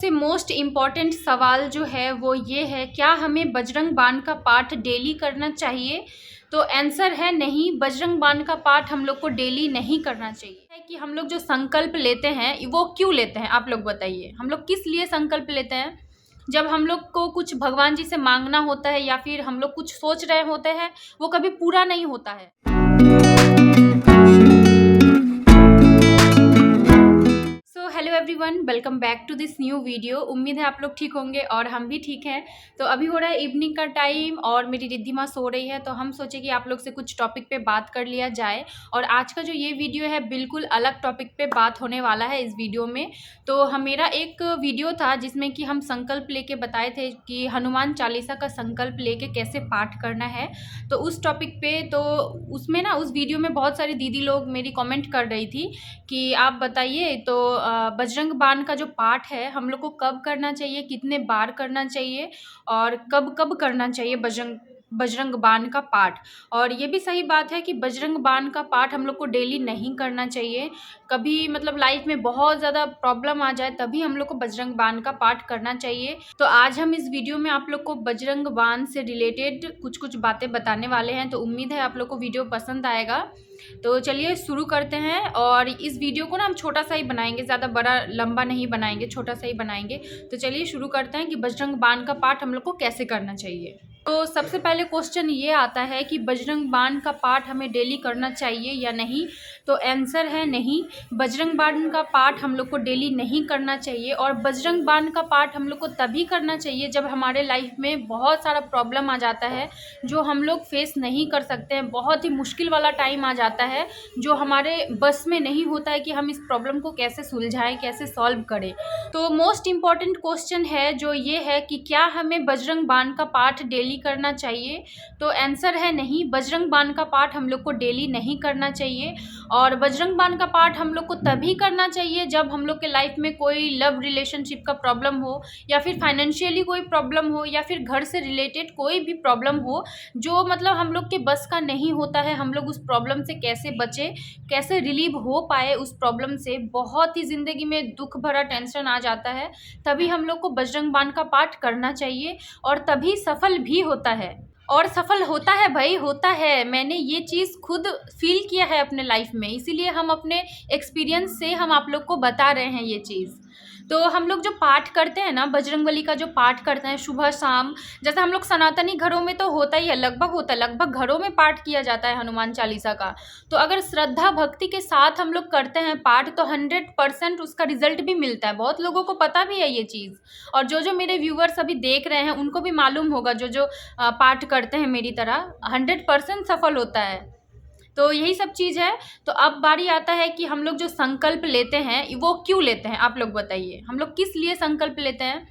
से most important सवाल जो है वो ये है, क्या हमें बजरंग बाण का पाठ डेली करना चाहिए? तो आंसर है नहीं, बजरंग बाण का पाठ हम लोग को डेली नहीं करना चाहिए। है कि हम लोग जो संकल्प लेते हैं वो क्यों लेते हैं, आप लोग बताइए। हम लोग किस लिए संकल्प लेते हैं? जब हम लोग को कुछ भगवान जी से मांगना होता है या फिर हम लोग कुछ सोच रहे होते हैं, वो कभी पूरा नहीं होता है। Hello everyone, welcome back to this new video. उम्मीद है आप लोग ठीक होंगे और हम भी ठीक हैं। तो अभी हो रहा है इवनिंग का टाइम और मेरी रिद्धि माँ सो रही है, तो हम सोचे कि आप लोग से कुछ टॉपिक पे बात कर लिया जाए। और आज का जो ये वीडियो है बिल्कुल अलग टॉपिक पे बात होने वाला है इस वीडियो में। तो मेरा एक वीडियो था जिसमें कि हम संकल्प लेके बताए थे कि हनुमान चालीसा का संकल्प लेके कैसे पाठ करना है। तो उस टॉपिक पे तो उसमें ना उस वीडियो में बहुत सारी दीदी लोग मेरी कॉमेंट कर रही थी कि आप बताइए तो बजरंग बाण का जो पाठ है हम लोग को कब करना चाहिए, कितने बार करना चाहिए और कब कब करना चाहिए बजरंग बाण का पाठ। और ये भी सही बात है कि बजरंग बाण का पाठ हम लोग को डेली नहीं करना चाहिए। कभी मतलब लाइफ में बहुत ज़्यादा प्रॉब्लम आ जाए तभी हम लोग को बजरंग बाण का पाठ करना चाहिए। तो आज हम इस वीडियो में आप लोग को बजरंग बाण से रिलेटेड कुछ कुछ बातें बताने वाले हैं। तो उम्मीद है आप लोग को वीडियो पसंद आएगा। तो चलिए शुरू करते हैं। और इस वीडियो को ना हम छोटा सा ही बनाएंगे, ज़्यादा बड़ा लंबा नहीं बनाएंगे, छोटा सा ही बनाएंगे। तो चलिए शुरू करते हैं कि बजरंग बाण का पाठ हम लोग को कैसे करना चाहिए। तो सबसे पहले क्वेश्चन ये आता है कि बजरंग बाण का पाठ हमें डेली करना चाहिए या नहीं। तो आंसर है नहीं, बजरंग बाण का पाठ हम लोग को डेली नहीं करना चाहिए। और बजरंग बाण का पाठ हम लोग को तभी करना चाहिए जब हमारे लाइफ में बहुत सारा प्रॉब्लम आ जाता है जो हम लोग फेस नहीं कर सकते हैं। बहुत ही मुश्किल वाला टाइम आ जाता है जो हमारे बस में नहीं होता है कि हम इस प्रॉब्लम को कैसे सुलझाएं, कैसे सॉल्व करें। तो मोस्ट इम्पॉर्टेंट क्वेश्चन है जो ये है कि क्या हमें बजरंग बाण का पाठ डेली करना चाहिए। तो आंसर है नहीं, बजरंग बाण का पाठ हम लोग को डेली नहीं करना चाहिए। और बजरंग बाण का पाठ हम लोग को तभी करना चाहिए जब हम लोग के लाइफ में कोई लव रिलेशनशिप का प्रॉब्लम हो या फिर फाइनेंशियली कोई प्रॉब्लम हो या फिर घर से रिलेटेड कोई भी प्रॉब्लम हो जो मतलब हम लोग के बस का नहीं होता है। हम लोग उस प्रॉब्लम से कैसे बचे, कैसे रिलीव हो पाए उस प्रॉब्लम से। बहुत ही ज़िंदगी में दुख भरा टेंशन आ जाता है, तभी हम लोग को बजरंग बाण का पाठ करना चाहिए और तभी सफल भी होता है। और सफल होता है भाई, होता है। मैंने ये चीज़ खुद फील किया है अपने लाइफ में, इसीलिए हम अपने एक्सपीरियंस से हम आप लोग को बता रहे हैं ये चीज़। तो हम लोग जो पाठ करते हैं ना, बजरंगबली का जो पाठ करते हैं सुबह शाम, जैसे हम लोग सनातनी घरों में तो होता ही है, लगभग होता है, लगभग घरों में पाठ किया जाता है हनुमान चालीसा का। तो अगर श्रद्धा भक्ति के साथ हम लोग करते हैं पाठ तो 100% उसका रिजल्ट भी मिलता है। बहुत लोगों को पता भी है ये चीज़। और जो जो मेरे व्यूअर्स अभी देख रहे हैं उनको भी मालूम होगा, जो जो पाठ करते हैं मेरी तरह 100% सफल होता है। तो यही सब चीज़ है। तो अब बारी आता है कि हम लोग जो संकल्प लेते हैं वो क्यों लेते हैं, आप लोग बताइए। हम लोग किस लिए संकल्प लेते हैं?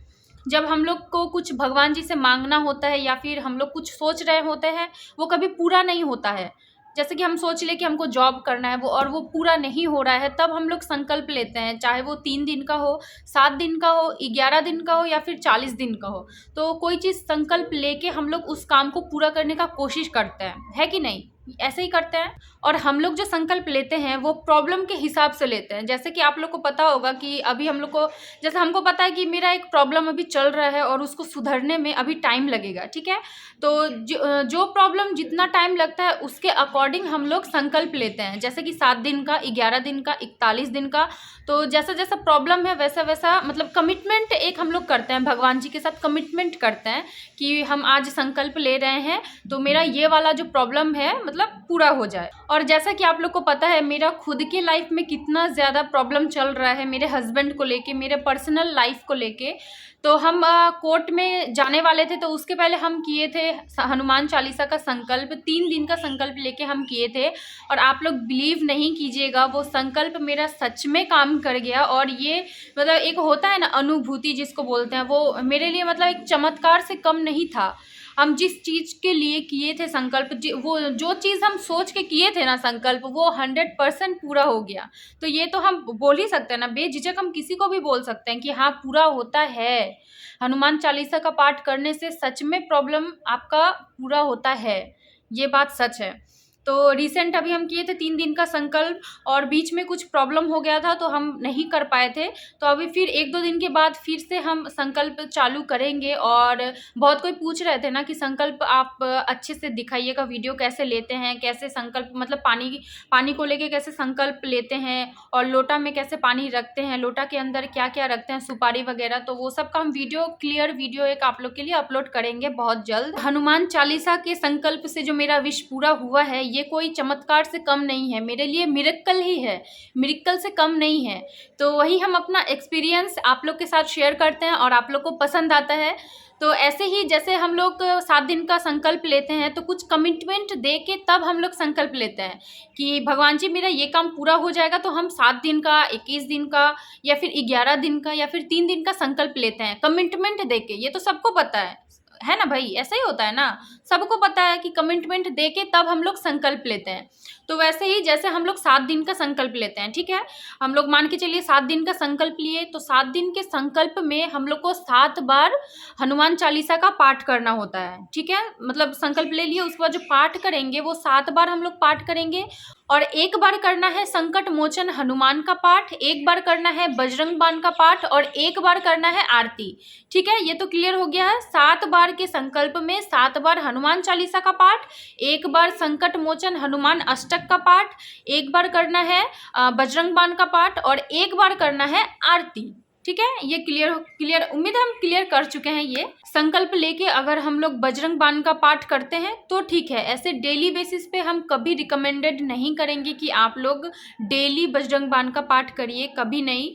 जब हम लोग को कुछ भगवान जी से मांगना होता है या फिर हम लोग कुछ सोच रहे होते हैं, वो कभी पूरा नहीं होता है। जैसे कि हम सोच ले कि हमको जॉब करना है वो, और वो पूरा नहीं हो रहा है, तब हम लोग संकल्प लेते हैं। चाहे वो 3 दिन का हो, 7 दिन का हो, 11 दिन का हो या फिर 40 दिन का हो। तो कोई चीज़ संकल्प लेके हम लोग उस काम को पूरा करने का कोशिश करते हैं, है कि नहीं? ऐसे ही करते हैं। और हम लोग जो संकल्प लेते हैं वो प्रॉब्लम के हिसाब से लेते हैं। जैसे कि आप लोग को पता होगा कि अभी हम लोग को, जैसे हमको पता है कि मेरा एक प्रॉब्लम अभी चल रहा है और उसको सुधरने में अभी टाइम लगेगा, ठीक है। तो जो प्रॉब्लम जितना टाइम लगता है उसके अकॉर्डिंग हम लोग संकल्प लेते हैं। जैसे कि 7 दिन का, 11 दिन का, 41 दिन का। तो जैसा जैसा प्रॉब्लम है वैसा वैसा मतलब कमिटमेंट एक हम लोग करते हैं, भगवान जी के साथ कमिटमेंट करते हैं कि हम आज संकल्प ले रहे हैं तो मेरा ये वाला जो प्रॉब्लम है मतलब पूरा हो जाए। और जैसा कि आप लोग को पता है मेरा खुद के लाइफ में कितना ज़्यादा प्रॉब्लम चल रहा है, मेरे हस्बैंड को लेके, मेरे पर्सनल लाइफ को लेके। तो हम कोर्ट में जाने वाले थे, तो उसके पहले हम किए थे हनुमान चालीसा का संकल्प। 3 दिन का संकल्प लेके हम किए थे और आप लोग बिलीव नहीं कीजिएगा, वो संकल्प मेरा सच में काम कर गया। और ये मतलब एक होता है ना अनुभूति जिसको बोलते हैं, वो मेरे लिए मतलब एक चमत्कार से कम नहीं था। हम जिस चीज़ के लिए किए थे संकल्प, वो जो चीज़ हम सोच के किए थे ना संकल्प, वो 100% पूरा हो गया। तो ये तो हम बोल ही सकते हैं ना, बेझिझक हम किसी को भी बोल सकते हैं कि हाँ पूरा होता है। हनुमान चालीसा का पाठ करने से सच में प्रॉब्लम आपका पूरा होता है, ये बात सच है। तो रिसेंट अभी हम किए थे 3 दिन का संकल्प, और बीच में कुछ प्रॉब्लम हो गया था तो हम नहीं कर पाए थे। तो अभी फिर 1-2 दिन के बाद फिर से हम संकल्प चालू करेंगे। और बहुत कोई पूछ रहे थे ना कि संकल्प आप अच्छे से दिखाइएगा, वीडियो कैसे लेते हैं, कैसे संकल्प मतलब पानी को लेके कैसे संकल्प लेते हैं, और लोटा में कैसे पानी रखते हैं, लोटा के अंदर क्या-क्या रखते हैं, सुपारी वगैरह। तो वो सब का हम क्लियर वीडियो एक आप लोग के लिए अपलोड करेंगे बहुत जल्द। हनुमान चालीसा के संकल्प से जो मेरा विश पूरा हुआ है, ये कोई चमत्कार से कम नहीं है, मेरे लिए मिरेक्कल ही है, मिरेक्कल से कम नहीं है। तो वही हम अपना एक्सपीरियंस आप लोग के साथ शेयर करते हैं और आप लोग को पसंद आता है। तो ऐसे ही जैसे हम लोग 7 दिन का संकल्प लेते हैं, तो कुछ कमिटमेंट दे के तब हम लोग संकल्प लेते हैं कि भगवान जी मेरा ये काम पूरा हो जाएगा, तो हम 7 दिन का, 21 दिन का, या फिर 11 दिन का, या फिर 3 दिन का संकल्प लेते हैं कमिटमेंट दे के। ये तो सबको पता है ना भाई, ऐसा ही होता है ना, सबको पता है कि कमिटमेंट दे के तब हम लोग संकल्प लेते हैं। तो वैसे ही जैसे हम लोग 7 दिन का संकल्प लेते हैं, ठीक है, हम लोग मान के चलिए 7 दिन का संकल्प लिए, तो 7 दिन के संकल्प में हम लोग को 7 बार हनुमान चालीसा का पाठ करना होता है, ठीक है। मतलब संकल्प ले लिए, उसके बाद जो पाठ करेंगे वो 7 बार हम लोग पाठ करेंगे। और 1 बार करना है संकट मोचन हनुमान का पाठ, 1 बार करना है बजरंग बाण का पाठ, और 1 बार करना है आरती, ठीक है। ये तो क्लियर हो गया है। 7 बार के संकल्प में 7 बार हनुमान चालीसा का पाठ, 1 बार संकट मोचन हनुमान अष्टक का पाठ, 1 बार करना है बजरंग बाण का पाठ, और 1 बार करना है आरती, ठीक है। ये क्लियर उम्मीद है हम क्लियर कर चुके हैं। ये संकल्प लेके अगर हम लोग बजरंग बाण का पाठ करते हैं तो ठीक है, ऐसे डेली बेसिस पे हम कभी रिकमेंडेड नहीं करेंगे कि आप लोग डेली बजरंग बाण का पाठ करिए, कभी नहीं।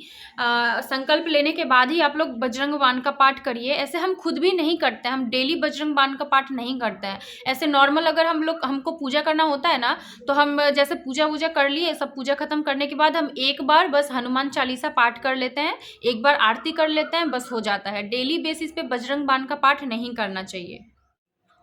संकल्प लेने के बाद ही आप लोग बजरंग बाण का पाठ करिए, ऐसे हम खुद भी नहीं करते हैं, हम डेली बजरंग बाण का पाठ नहीं करते हैं। ऐसे नॉर्मल अगर हमको पूजा करना होता है ना, तो हम जैसे पूजा वूजा कर लिए, सब पूजा खत्म करने के बाद हम 1 बार बस हनुमान चालीसा पाठ कर लेते हैं, 1 बार आरती कर लेते हैं, बस हो जाता है। डेली बेसिस पे बजरंग बाण का पाठ नहीं करना चाहिए।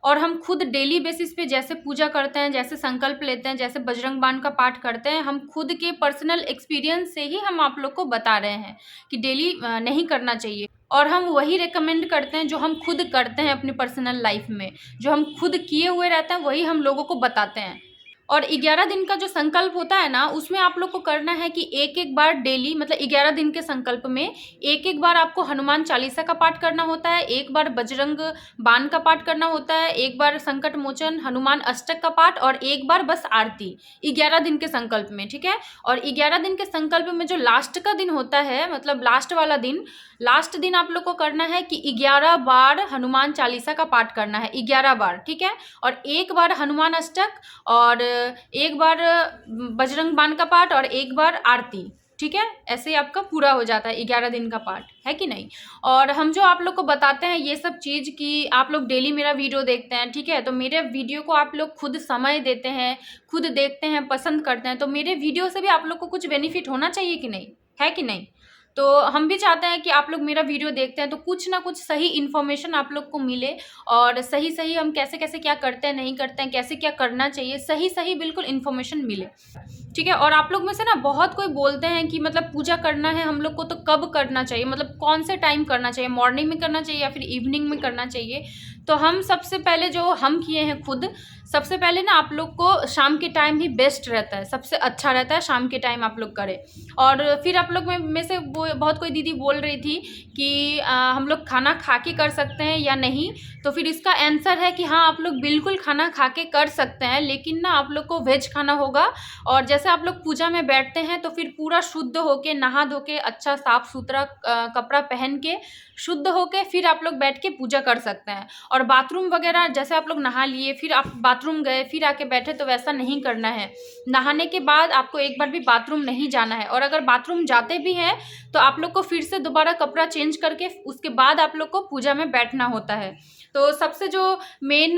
और हम खुद डेली बेसिस पे जैसे पूजा करते हैं, जैसे संकल्प लेते हैं, जैसे बजरंग बाण का पाठ करते हैं, हम खुद के पर्सनल एक्सपीरियंस से ही हम आप लोग को बता रहे हैं कि डेली नहीं करना चाहिए। और हम वही रेकमेंड करते हैं जो हम खुद करते हैं अपनी पर्सनल लाइफ में, जो हम खुद किए हुए रहते हैं वही हम लोगों को बताते हैं। और 11 दिन का जो संकल्प होता है ना, उसमें आप लोग को करना है कि 1-1 बार डेली, मतलब 11 दिन के संकल्प में 1-1 बार आपको हनुमान चालीसा का पाठ करना होता है, 1 बार बजरंग बाण का पाठ करना होता है, 1 बार संकट मोचन हनुमान अष्टक का पाठ, और 1 बार बस आरती 11 दिन के संकल्प में, ठीक है। और 11 दिन के संकल्प में जो लास्ट का दिन होता है, मतलब लास्ट वाला दिन, लास्ट दिन आप लोग को करना है कि 11 बार हनुमान चालीसा का पाठ करना है, 11 बार, ठीक है। और 1 बार हनुमान अष्टक, और 1 बार बजरंग बाण का पाठ, और 1 बार आरती, ठीक है। ऐसे ही आपका पूरा हो जाता है 11 दिन का पाठ, है कि नहीं। और हम जो आप लोग को बताते हैं ये सब चीज़ कि आप लोग डेली मेरा वीडियो देखते हैं, ठीक है, तो मेरे वीडियो को आप लोग खुद समय देते हैं, खुद देखते हैं, पसंद करते हैं, तो मेरे वीडियो से भी आप लोग को कुछ बेनिफिट होना चाहिए कि नहीं, है कि नहीं। तो हम भी चाहते हैं कि आप लोग मेरा वीडियो देखते हैं तो कुछ ना कुछ सही इन्फॉर्मेशन आप लोग को मिले, और सही सही हम कैसे कैसे क्या करते हैं, नहीं करते हैं, कैसे क्या करना चाहिए, सही सही बिल्कुल इन्फॉर्मेशन मिले, ठीक है। और आप लोग में से ना बहुत कोई बोलते हैं कि मतलब पूजा करना है हम लोग को तो कब करना चाहिए, मतलब कौन से टाइम करना चाहिए, मॉर्निंग में करना चाहिए या फिर इवनिंग में करना चाहिए। तो हम सबसे पहले जो हम किए हैं खुद, सबसे पहले ना आप लोग को शाम के टाइम ही बेस्ट रहता है, सबसे अच्छा रहता है शाम के टाइम आप लोग करें। और फिर आप लोग में से वो बहुत कोई दीदी बोल रही थी कि हम लोग खाना खा के कर सकते हैं या नहीं, तो फिर इसका आंसर है कि हाँ, आप लोग बिल्कुल खाना खा के कर सकते हैं, लेकिन ना आप लोग को वेज खाना होगा। और जैसे आप लोग पूजा में बैठते हैं तो फिर पूरा शुद्ध होके, नहा धो के, अच्छा साफ सुथरा कपड़ा पहन के, शुद्ध होके फिर आप लोग बैठ के पूजा कर सकते हैं। और बाथरूम वगैरह जैसे आप लोग नहा लिए, फिर आप बाथरूम गए, फिर आके बैठे, तो वैसा नहीं करना है। नहाने के बाद आपको एक बार भी बाथरूम नहीं जाना है, और अगर बाथरूम जाते भी हैं तो आप लोग को फिर से दोबारा कपड़ा चेंज करके उसके बाद आप लोग को पूजा में बैठना होता है। तो सबसे जो मेन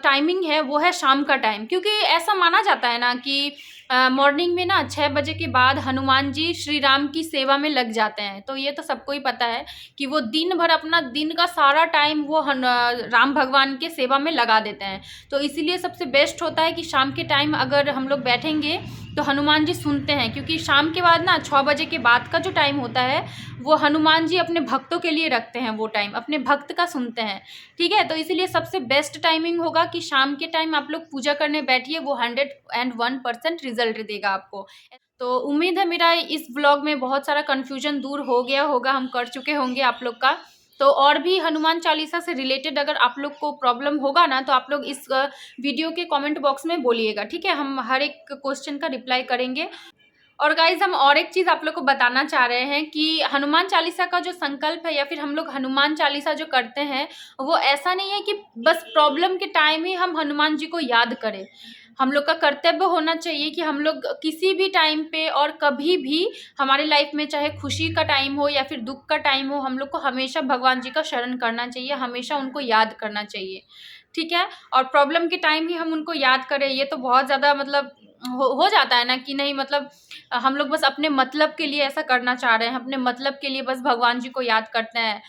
टाइमिंग है वो है शाम का टाइम, क्योंकि ऐसा माना जाता है ना कि मॉर्निंग में ना 6 बजे के बाद हनुमान जी श्री राम की सेवा में लग जाते हैं। तो ये तो सबको ही पता है कि वो दिन भर अपना दिन का सारा टाइम वो राम भगवान के सेवा में लगा देते हैं। तो इसीलिए सबसे बेस्ट होता है कि शाम के टाइम अगर हम लोग बैठेंगे तो हनुमान जी सुनते हैं, क्योंकि शाम के बाद ना 6 बजे के बाद का जो टाइम होता है वो हनुमान जी अपने भक्तों के लिए रखते हैं, वो टाइम अपने भक्त का सुनते हैं। ठीक है, तो इसीलिए सबसे बेस्ट टाइमिंग होगा कि शाम के टाइम आप लोग पूजा करने बैठिए, वो 101% रिजल्ट देगा आपको। तो उम्मीद है मेरा इस व्लॉग में बहुत सारा कन्फ्यूजन दूर हो गया होगा, हम कर चुके होंगे आप लोग का। तो और भी हनुमान चालीसा से रिलेटेड अगर आप लोग को प्रॉब्लम होगा ना, तो आप लोग इस वीडियो के कमेंट बॉक्स में बोलिएगा, ठीक है, हम हर एक क्वेश्चन का रिप्लाई करेंगे। और गाइज हम और एक चीज़ आप लोग को बताना चाह रहे हैं कि हनुमान चालीसा का जो संकल्प है या फिर हम लोग हनुमान चालीसा जो करते हैं, वो ऐसा नहीं है कि बस प्रॉब्लम के टाइम ही हम हनुमान जी को याद करें। हम लोग का कर्तव्य होना चाहिए कि हम लोग किसी भी टाइम पे और कभी भी हमारे लाइफ में, चाहे खुशी का टाइम हो या फिर दुख का टाइम हो, हम लोग को हमेशा भगवान जी का शरण करना चाहिए, हमेशा उनको याद करना चाहिए। ठीक है, और प्रॉब्लम के टाइम ही हम उनको याद करें, ये तो बहुत ज़्यादा मतलब हो जाता है ना कि नहीं, मतलब हम लोग बस अपने मतलब के लिए ऐसा करना चाह रहे हैं, अपने मतलब के लिए बस भगवान जी को याद करते हैं।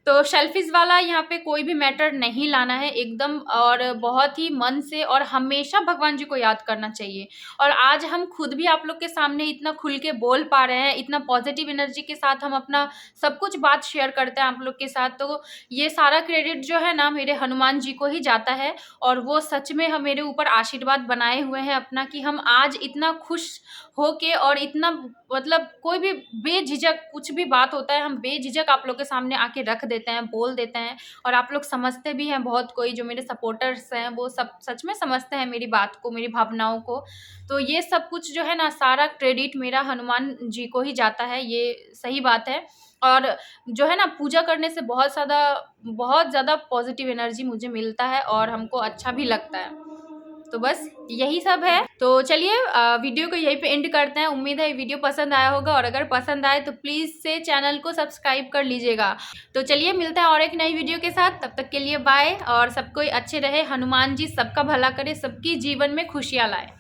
तो सेल्फिश वाला यहाँ पे कोई भी मैटर नहीं लाना है एकदम, और बहुत ही मन से और हमेशा भगवान जी को याद करना चाहिए। और आज हम खुद भी आप लोग के सामने इतना खुल के बोल पा रहे हैं, इतना पॉजिटिव एनर्जी के साथ हम अपना सब कुछ बात शेयर करते हैं आप लोग के साथ, तो ये सारा क्रेडिट जो है ना मेरे हनुमान जी को ही जाता है। और वो सच में हम मेरे ऊपर आशीर्वाद बनाए हुए हैं अपना, कि हम आज इतना खुश होके और इतना मतलब कोई भी बेझिझक कुछ भी बात होता है, हम बेझिझक आप लोग के सामने आके रख देते हैं, बोल देते हैं। और आप लोग समझते भी हैं, बहुत कोई जो मेरे सपोर्टर्स हैं वो सब सच में समझते हैं मेरी बात को, मेरी भावनाओं को। तो ये सब कुछ जो है ना, सारा क्रेडिट मेरा हनुमान जी को ही जाता है, ये सही बात है। और जो है ना, पूजा करने से बहुत ज़्यादा पॉजिटिव एनर्जी मुझे मिलता है और हमको अच्छा भी लगता है। तो बस यही सब है। तो चलिए वीडियो को यहीं पे एंड करते हैं। उम्मीद है ये वीडियो पसंद आया होगा, और अगर पसंद आए तो प्लीज़ से चैनल को सब्सक्राइब कर लीजिएगा। तो चलिए मिलते हैं और एक नई वीडियो के साथ, तब तक के लिए बाय। और सब कोई अच्छे रहे, हनुमान जी सबका भला करे, सबकी जीवन में खुशियाँ लाए।